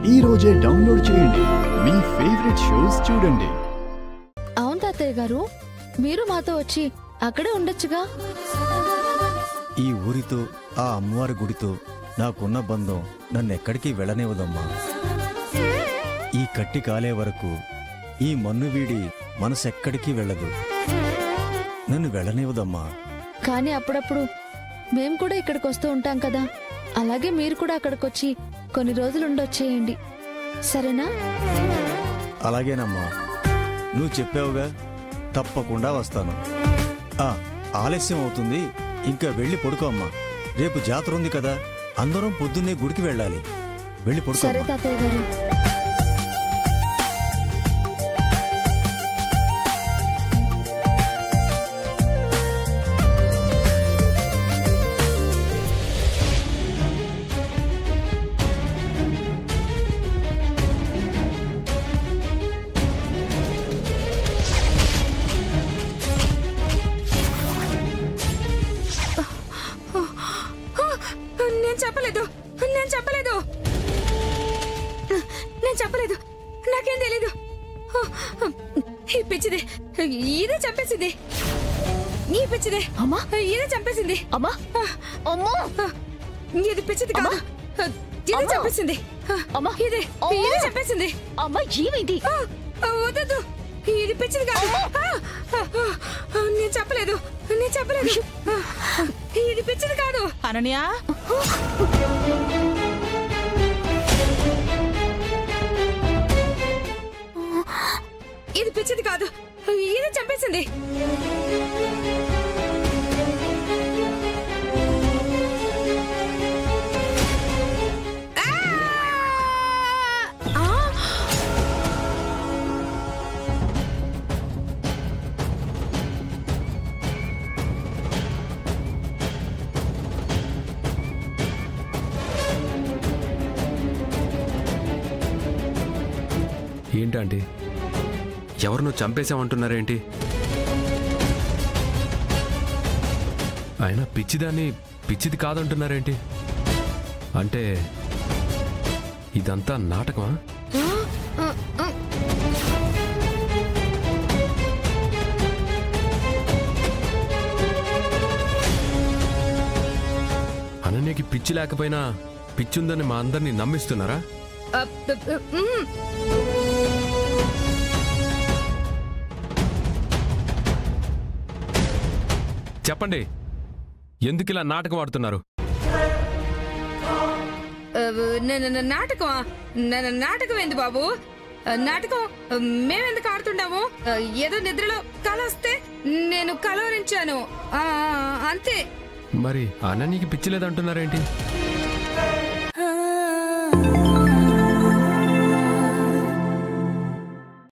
ఈ రోజే డౌన్లోడ్ చేయండి, మీ ఫేవరెట్ షోస్ చూడండి. అవును తాతయ్య గారు, మీరు మాతో వచ్చి అక్కడే ఉండొచ్చుగా. ఈ ఊరితో ఆ అమ్మవారి గుడితో నాకున్న బంధం నన్నెక్కడికి వెళ్ళనివ్వదమ్మా. ఈ కట్టి కాలే వరకు ఈ మన్ను వీడి మనసెక్కడికి వెళ్ళదు, నన్ను వెళ్ళనివ్వదమ్మా. కానీ అప్పుడప్పుడు మేము కూడా ఇక్కడికి వస్తూ ఉంటాం కదా, అలాగే మీరు కూడా అక్కడికొచ్చి కొన్ని రోజులు ఉండొచ్చేయండి, సరేనా? అలాగేనమ్మా, నువ్వు చెప్పావుగా, తప్పకుండా వస్తాను. ఆలస్యం అవుతుంది, ఇంకా వెళ్ళి పడుకో అమ్మా. రేపు జాతర ఉంది కదా, అందరం పొద్దున్నే గుడికి వెళ్ళాలి. వెళ్ళి పడుకో. సరే తాతయ్య గారు. నాకేం తెలీదు. ఈ పిచ్చిదే ఇదే చంపేసింది. ఈ పిచ్చిదే అమ్మా ఇదే చంపేసింది. అమ్మా అమ్మా, ఇది పిచ్చిది కాదు, ఇదే చంపేసింది. అమ్మా ఇదే చంపేసింది. అమ్మా ఏమైంది? వద్దు, ఇది పిచ్చిది కాదు. నేను చెప్పలేదు. ఇది పిచ్చిది కాదు. అనన్య, ఇది పిచ్చిది కాదు, ఇదే చంపేసింది. ఏంటండి, ఎవరినో చంపేశామంటున్నారేంటి? ఆయన పిచ్చిదాన్ని పిచ్చిది కాదంటున్నారేంటి? అంటే ఇదంతా నాటకమా? అనన్యకి పిచ్చి లేకపోయినా పిచ్చుందని మా అందరినీ నమ్మిస్తున్నారా? చెప్పండి, ఎందుకు ఇలా నాటకం ఆడుతున్నారు? నాటకం ఏంది బాబు? నాటకం మేమెందుకు ఆడుతుంటాము? ఏదో నిద్రలో కల వస్తే నేను కలవరించాను, అంతే. మరి అనన్యకి పిచ్చి లేదంటున్నారేంటి?